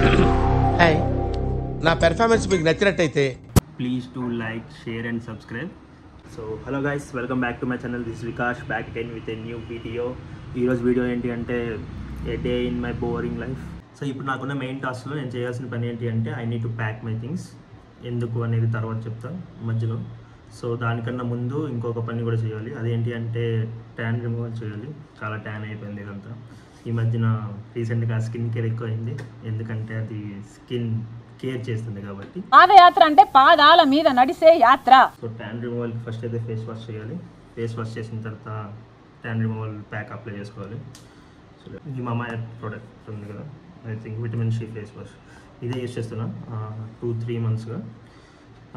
Hi, నా performance మీకు నచ్చినట్టయితే please to like, share and subscribe. So hello guys, welcome back to my channel. This Vikash back again with a new video. ఈరోజు video ఏంటి అంటే a day in my boring life. So ఇప్పుడు నాకున్న main టాస్క్లో నేను చేయాల్సిన పని ఏంటి అంటే I need to pack my things. ఎందుకు అనేది తర్వాత చెప్తాను మధ్యలో. సో దానికన్నా ముందు ఇంకొక పని కూడా చేయాలి. అదేంటి అంటే ట్యాన్ రిమూవల్ చేయాలి. చాలా ట్యాన్ అయిపోయింది ఇదంతా. ఈ మధ్యన రీసెంట్గా స్కిన్ కేర్ ఎక్కువ అయింది, ఎందుకంటే అది స్కిన్ కేర్ చేస్తుంది కాబట్టి. పాదయాత్ర అంటే పాదాల మీద నడిసే యాత్ర. సో ట్యాన్ రిమూవల్కి ఫస్ట్ అయితే ఫేస్ వాష్ చేయాలి. ఫేస్ వాష్ చేసిన తర్వాత ట్యాన్ రిమూవల్ ప్యాక్ అప్లై చేసుకోవాలి. సో ఈ మామా ప్రోడక్ట్ ఉంది కదా, I think vitamin C face wash, ఇదే యూస్ చేస్తున్నా 2-3 monthsగా.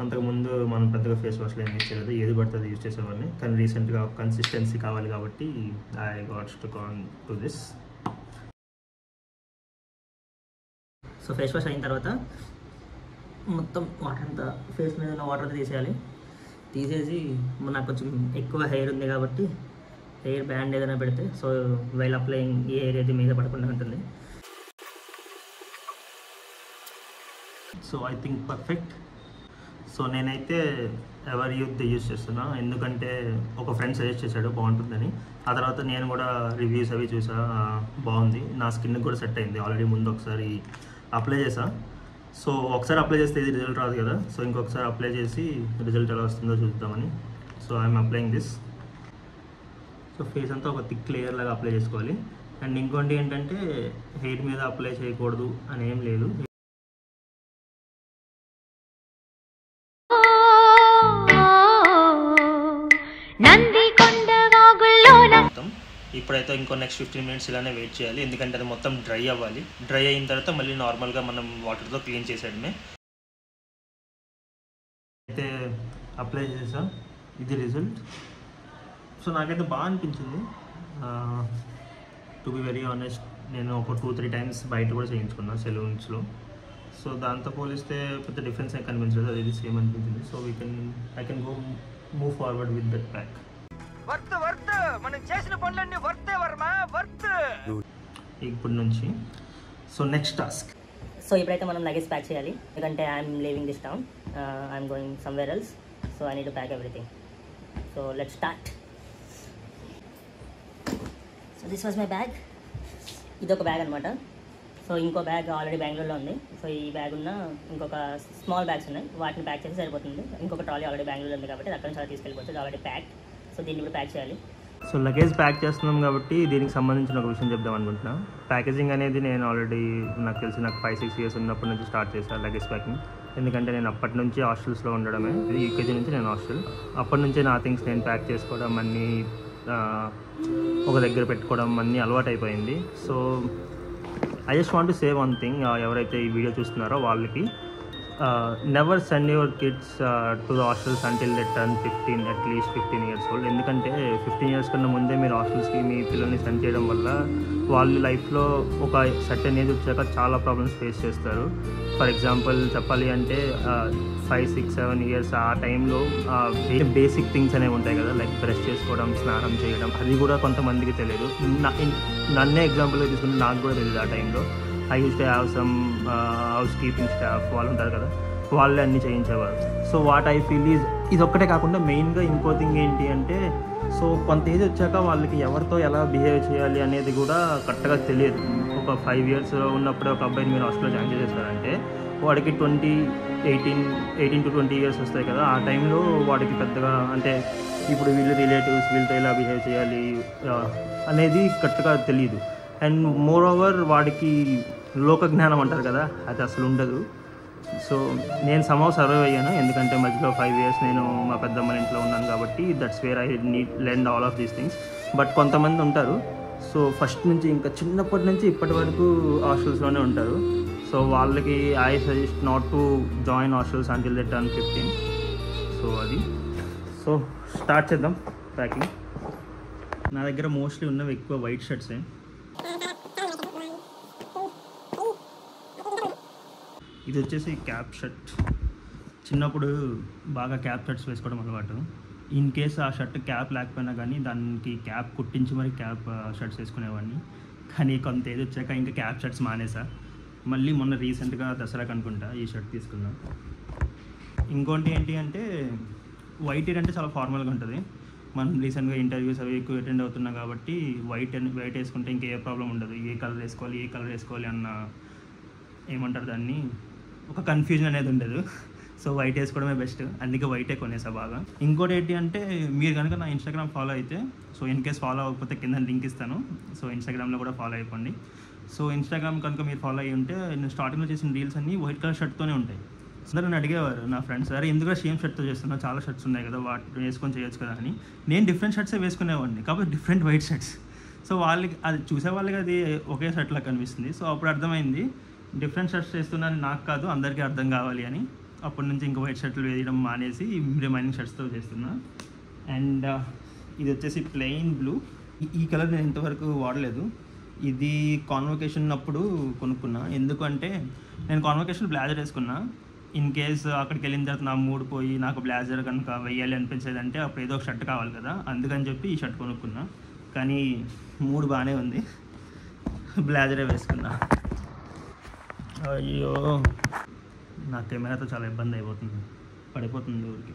అంతకుముందు మనం పెద్దగా ఫేస్ వాష్లో ఏం యూస్ చేయలేదు, ఏది పడుతుంది యూజ్ చేసేవాడిని. కానీ రీసెంట్గా కన్సిస్టెన్సీ కావాలి కాబట్టి I got to con to this. So face wash అయిన తర్వాత మొత్తం వాటర్ అంతా ఫేస్ మీద ఉన్న వాటర్ అంతా తీసేయాలి. తీసేసి నాకు కొంచెం ఎక్కువ హెయిర్ ఉంది కాబట్టి హెయిర్ బ్యాండ్ ఏదైనా పెడితే సో వైల్ అప్లయింగ్ ఈ హెయిర్ అయితే మీద పడకుండా ఉంటుంది. So I think perfect. So నేనైతే ఎవర్ యూత్ యూజ్ చేస్తున్నా, ఎందుకంటే ఒక ఫ్రెండ్ సజెస్ట్ చేశాడు బాగుంటుందని. ఆ తర్వాత నేను కూడా రివ్యూస్ అవి చూసా, బాగుంది. నా స్కిన్కి కూడా సెట్ అయింది. ఆల్రెడీ ముందు ఒకసారి అప్లై చేసా. సో ఒకసారి అప్లై చేస్తే ఇది రిజల్ట్ రాదు కదా, సో ఇంకొకసారి అప్లై చేసి రిజల్ట్ ఎలా వస్తుందో చూద్దామని. So I'm applying this. So face అంతా ఒక థిక్ లేయర్ లాగా అప్లై చేసుకోవాలి. అండ్ ఇంకోటి ఏంటంటే హెయిర్ మీద అప్లై చేయకూడదు అని ఏం లేదు. ఇప్పుడైతే ఇంకో నెక్స్ట్ 15 minutes ఇలానే వెయిట్ చేయాలి, ఎందుకంటే అది మొత్తం డ్రై అవ్వాలి. డ్రై అయిన తర్వాత మళ్ళీ నార్మల్గా మనం వాటర్తో క్లీన్ చేసేయడమే. అయితే అప్లై చేసా, ఇది రిజల్ట్. సో నాకైతే బాగా అనిపించింది. టు బి వెరీ ఆనెస్ట్, నేను ఒక 2-3 times బయట కూడా చేయించుకున్నాను సెలూన్స్లో. సో దాంతో పోలిస్తే పెద్ద డిఫరెన్స్ ఏం కనిపించలేదు, అది సేమ్ అనిపించింది. So I can move forward with that pack. Worth మనం చేసిన పనులన్నీ వర్తే వర్మా, వర్త్ ఇప్పటి నుంచి. So next task. సో ఇప్పుడైతే మనం లగేజ్ ప్యాక్ చేయాలి, ఎందుకంటే I'm leaving this town, I'm going somewhere else. So I need to pack everything. So let's start. So this was my bag. ఇదొక బ్యాగ్ అనమాట. సో ఇంకో bag already బెంగళూరులో ఉంది. So ఈ బ్యాగ్ ఉన్న ఇంకొక స్మాల్ బ్యాగ్స్ ఉన్నాయి, వాటిని ప్యాక్ చేసి సరిపోతుంది. ఇంకొక ట్రాలీ ఆల్రెడీ బెంగళూరులో ఉంది కాబట్టి అక్కడ నుంచి అలా తీసుకెళ్ళిపోతుంది, ఆల్రెడీ ప్యాక్. సో దీన్ని కూడా ప్యాక్ చేయాలి. సో లగేజ్ ప్యాక్ చేస్తున్నాం కాబట్టి దీనికి సంబంధించిన ఒక విషయం చెప్దాం అనుకుంటున్నా. ప్యాకేజింగ్ అనేది నేను ఆల్రెడీ నాకు 5-6 years ఉన్నప్పటి నుంచి స్టార్ట్ చేశాను లగేజ్ ప్యాకింగ్. ఎందుకంటే నేను అప్పటి నుంచి హాస్టల్స్లో ఉండడమే, యూకేజీ నుంచి నేను హాస్టల్. అప్పటి నుంచే నా థింగ్స్ నేను ప్యాక్ చేసుకోవడం, అన్నీ ఒక దగ్గర పెట్టుకోవడం అన్నీ అలవాటు అయిపోయింది. So I just want to say one thing, ఎవరైతే ఈ వీడియో చూస్తున్నారో వాళ్ళకి, never send your kids to the hostels until they turn 15, at least 15 years old. ఎందుకంటే 15 years కన్నా ముందే మీరు హాస్టల్స్కి మీ పిల్లల్ని సెండ్ చేయడం వల్ల వాళ్ళు లైఫ్లో ఒక సర్టెన్ ఏజ్ వచ్చాక చాలా ప్రాబ్లమ్స్ ఫేస్ చేస్తారు. ఫర్ ఎగ్జాంపుల్ చెప్పాలి అంటే 5-6-7 years ఆ టైంలో బేసిక్ థింగ్స్ అనేవి ఉంటాయి కదా, లైక్ బ్రష్ చేసుకోవడం, స్నానం చేయడం, అది కూడా కొంతమందికి తెలియదు. నన్నే ఎగ్జాంపుల్గా తీసుకుంటే నాకు కూడా తెలియదు ఆ టైంలో. I use to have some house keeping staff వాళ్ళు ఉంటారు కదా, వాళ్ళే అన్నీ చేయించేవారు. సో వాట్ ఐ ఫీల్ ఇది ఒక్కటే కాకుండా మెయిన్గా ఇంకో థింగ్ ఏంటి అంటే, సో కొంత ఏజ్ వచ్చాక వాళ్ళకి ఎవరితో ఎలా బిహేవ్ చేయాలి అనేది కూడా కరెక్ట్గా తెలియదు. ఒక 5 years ఉన్నప్పుడే ఒక అబ్బాయిని మీరు హాస్టల్లో జాయిన్ చేసేసారంటే వాడికి 18 to 20 years వస్తాయి కదా, ఆ టైంలో వాడికి పెద్దగా అంటే ఇప్పుడు వీళ్ళు రిలేటివ్స్ వీళ్ళతో ఎలా బిహేవ్ చేయాలి అనేది కరెక్ట్గా తెలియదు. అండ్ మోర్ ఓవర్ వాడికి లోక జ్ఞానం అంటారు కదా, అది అసలు ఉండదు. సో నేను సమ్హౌ సర్వైవ్ అయ్యాను, ఎందుకంటే మధ్యలో 5 years నేను మా పెద్దమ్మ ఇంట్లో ఉన్నాను కాబట్టి that's where I need learn all of these things. But కొంతమంది ఉంటారు, సో ఫస్ట్ నుంచి ఇంకా చిన్నప్పటి నుంచి ఇప్పటి వరకు హాస్టల్స్లోనే ఉంటారు. సో వాళ్ళకి I suggest not to join hostels until they turn 15. So అది. సో స్టార్ట్ చేద్దాం ప్యాకింగ్. నా దగ్గర మోస్ట్లీ ఉన్నవి ఎక్కువ వైట్ షర్ట్సే. ఇది వచ్చేసి క్యాప్ షర్ట్. చిన్నప్పుడు బాగా క్యాప్ షర్ట్స్ వేసుకోవడం అలవాటు. ఇన్ కేస్ ఆ షర్ట్ క్యాప్ లేకపోయినా కానీ దానికి క్యాప్ కుట్టించి మరి క్యాప్ షర్ట్స్ వేసుకునేవాడిని. కానీ కొంత ఏది వచ్చాక ఇంకా క్యాప్ షర్ట్స్ మానేసా. మళ్ళీ మొన్న రీసెంట్గా దసరాకి అనుకుంటా ఈ షర్ట్ తీసుకున్నా. ఇంకోటి ఏంటి అంటే వైట్ అంటే చాలా ఫార్మల్గా ఉంటుంది. మనం రీసెంట్గా ఇంటర్వ్యూస్ అవి ఎక్కువ అటెండ్ అవుతున్నాం కాబట్టి వైట్ వేసుకుంటే ఇంకే ప్రాబ్లం ఉండదు. ఏ కలర్ వేసుకోవాలి అన్న ఏమంటారు దాన్ని, ఒక కన్ఫ్యూజన్ అనేది ఉండదు. సో వైట్ వేసుకోవడమే బెస్ట్, అందుకే వైటే కొనేసా బాగా. ఇంకోటి ఏంటి అంటే మీరు కనుక నా ఇన్స్టాగ్రామ్ ఫాలో అయితే, సో ఇన్ కేస్ ఫాలో అవ్వకపోతే కింద లింక్ ఇస్తాను, సో ఇన్స్టాగ్రామ్లో కూడా ఫాలో అయిపోండి. సో ఇన్స్టాగ్రామ్ కనుక మీరు ఫాలో అయ్యి ఉంటే నేను స్టార్టింగ్లో చేసిన రీల్స్ అన్నీ వైట్ కలర్ షర్ట్తోనే ఉంటాయి. అందరూ నన్ను అడిగేవారు నా ఫ్రెండ్స్, అరే ఎందుకు సేమ్ షర్ట్తో చేస్తున్నా, చాలా షర్ట్స్ ఉన్నాయి కదా వాటి వేసుకొని చేయొచ్చు కదా అని. నేను డిఫరెంట్ షర్ట్సే వేసుకునేవాడిని, కాబట్టి డిఫరెంట్ వైట్ షర్ట్స్. సో వాళ్ళకి అది చూసే వాళ్ళకి అది ఒకే షర్ట్లా కనిపిస్తుంది. సో అప్పుడు అర్థమైంది డిఫరెంట్ షర్ట్స్ చేస్తున్నాను నాకు కాదు, అందరికీ అర్థం కావాలి అని. అప్పటి నుంచి ఇంకా వైట్ షర్ట్లు వేయడం మానేసి రిమైనింగ్ షర్ట్స్తో చేస్తున్నా. అండ్ ఇది వచ్చేసి ప్లెయిన్ బ్లూ. ఈ కలర్ నేను ఇంతవరకు వాడలేదు. ఇది కాన్వకేషన్ అప్పుడు కొనుక్కున్నా. ఎందుకంటే నేను కాన్వకేషన్ బ్లేజర్ వేసుకున్నా. ఇన్ కేస్ అక్కడికి వెళ్ళిన తర్వాత నా మూడ్ పోయి నాకు బ్లేజర్ కనుక వెయ్యాలి అనిపించేది అంటే అప్పుడు ఏదో ఒక షర్ట్ కావాలి కదా, అందుకని చెప్పి ఈ షర్ట్ కొనుక్కున్నా. కానీ మూడ్ బాగానే ఉంది, బ్లేజరే వేసుకున్నా. అయ్యో నా కెమెరాతో చాలా ఇబ్బంది అయిపోతుంది, పడిపోతుంది ఊరికి.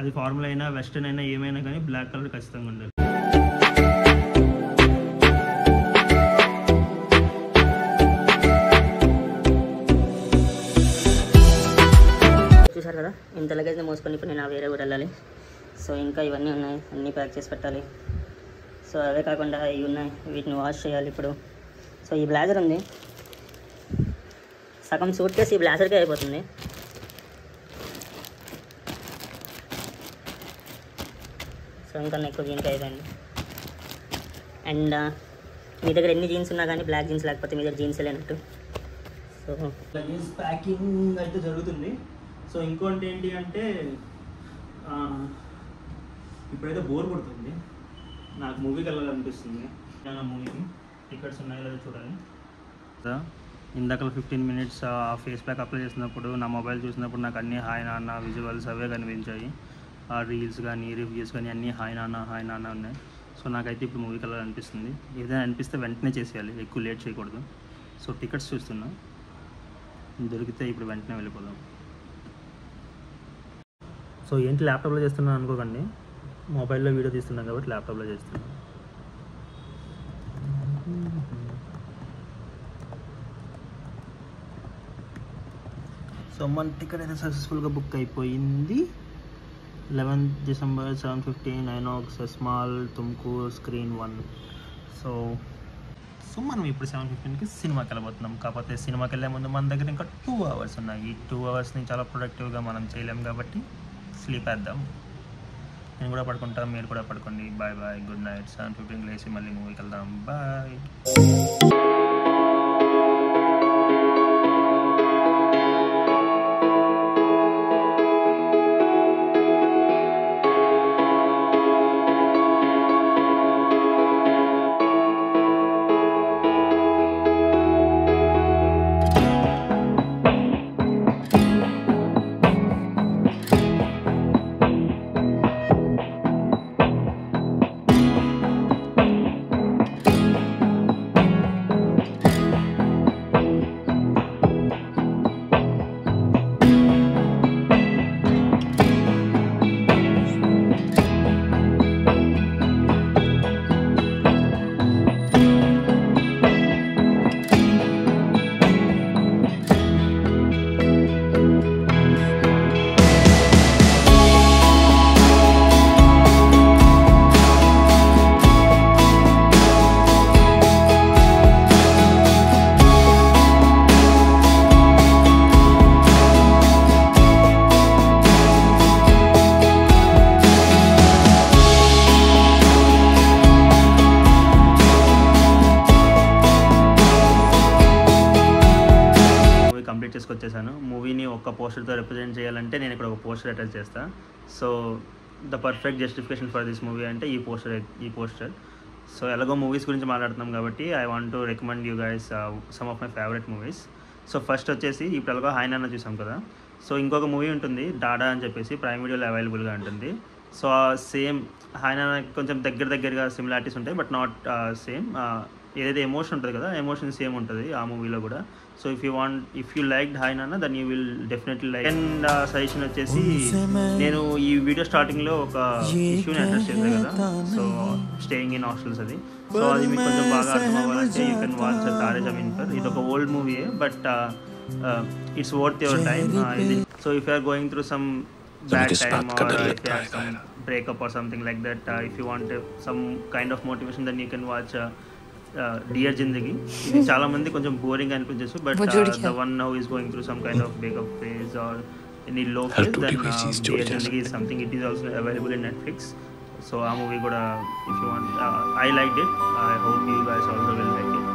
అది ఫార్మల్ అయినా వెస్టర్న్ అయినా ఏమైనా కానీ బ్లాక్ కలర్ ఖచ్చితంగా ఉండాలి. చూసారు కదా, ఇంత లగేజ్ని మోసుకొని ఇప్పుడు నేను వేరే ఊరు వెళ్ళాలి. సో ఇంకా ఇవన్నీ ఉన్నాయి, అన్నీ ప్యాక్ చేసి పెట్టాలి. సో అవే కాకుండా ఇవి ఉన్నాయి, వీటిని వాష్ చేయాలి ఇప్పుడు. సో ఈ బ్లేజర్ ఉంది, సగం సూట్ కేసు ఈ బ్లేజర్కే అయిపోతుంది. సో ఇంకా ఎక్కువ దీనికి అయిపోయింది. అండ్ మీ దగ్గర ఎన్ని జీన్స్ ఉన్నా కానీ బ్లాక్ జీన్స్ లేకపోతే మీ దగ్గర జీన్స్ లేనట్టు. సో లగేజ్ ప్యాకింగ్ అయితే జరుగుతుంది. సో ఇంకోటి ఏంటి అంటే ఇప్పుడైతే బోర్ కొడుతుంది, నాకు మూవీకి వెళ్ళాలనిపిస్తుంది. నా మూవీకి టికెట్స్ ఉన్నాయో లేదో చూడాలి. ఇందాక 15 minutes ఫేస్ ప్యాక్ అప్లై చేసినప్పుడు నా మొబైల్ చూసినప్పుడు నాకు అన్నీ హాయ్ నాన్న విజువల్స్ అవే కనిపించాయి. ఆ రీల్స్ కానీ రివ్యూస్ కానీ అన్నీ హాయ్ నాన్న ఉన్నాయి. సో నాకైతే ఇప్పుడు మూవీకి వెళ్ళాలనిపిస్తుంది. ఏదైనా అనిపిస్తే వెంటనే చేసేయాలి, ఎక్కువ లేట్ చేయకూడదు. సో టికెట్స్ చూస్తున్నా, దొరికితే ఇప్పుడు వెంటనే వెళ్ళిపోదాం. సో ఏంటి ల్యాప్టాప్లో చేస్తున్నాను అనుకోకండి, మొబైల్లో వీడియో తీస్తున్నాను కాబట్టి ల్యాప్టాప్లో చేస్తున్నాను. సో మన టికెట్ అయితే సక్సెస్ఫుల్గా బుక్ అయిపోయింది. 11th December 7:15 INOX small Tumkur screen 1. So మనం ఇప్పుడు 7:15కి సినిమాకి వెళ్ళబోతున్నాం. కాకపోతే సినిమాకి వెళ్ళే ముందు మన దగ్గర ఇంకా 2 hours ఉన్నాయి. ఈ 2 hours చాలా ప్రొడక్టివ్గా మనం చేయలేం కాబట్టి స్లీప్ వేద్దాం. నేను కూడా పడుకుంటాను, మీరు కూడా పడుకోండి. Bye bye, good night. 7:15 లేసి మళ్ళీ మూవీకి వెళ్దాం. బాయ్. చేసుకొచ్చేసాను. మూవీని ఒక పోస్టర్తో రిప్రజెంట్ చేయాలంటే నేను ఇక్కడ ఒక పోస్టర్ అటాచ్ చేస్తాను. So the perfect justification for this movie అంటే ఈ పోస్టర్. సో ఎలాగో మూవీస్ గురించి మాట్లాడుతున్నాం కాబట్టి I want to recommend you guys some of my favourite movies. So first వచ్చేసి ఇప్పుడు ఎలాగో హాయ్ నాన్న చూసాం కదా. సో ఇంకొక మూవీ ఉంటుంది డాడా అని చెప్పేసి, ప్రైమ్ వీడియోలో అవైలబుల్గా ఉంటుంది. సో సేమ్ ఆయన కొంచెం దగ్గరగా సిమిలారిటీస్ ఉంటాయి, బట్ నాట్ సేమ్. ఏదైతే ఎమోషన్ ఉంటుంది కదా, ఎమోషన్ సేమ్ ఉంటుంది ఆ మూవీలో కూడా. So if you liked Hi Nanna then you will definitely like. And suggestion వచ్చేసి, నేను ఈ వీడియో స్టార్టింగ్లో ఒక ఇష్యూని అడ్రస్ చేశాను కదా, సో స్టేయింగ్ ఇన్ హాస్టల్స్ అది. సో అది మీకు కొంచెం బాగా అర్థం అవ్వాలంటే you can watch Taare Zameen Par. ఇది ఒక ఓల్డ్ మూవీయే, but it's worth your time. So if you are going through some bad time or if you have some breakup or something like that, if you want some kind of motivation, then you can watch Dear Zindagi. ఇది చాలా మంది కొంచెం boring అనిపించచ్చు, but the one now is going through some kind of breakup phase or any low phase, then Dear Zindagi is something. It is also available in Netflix. So ఆ movie కూడా if you want, I liked it. I hope you guys also will like it.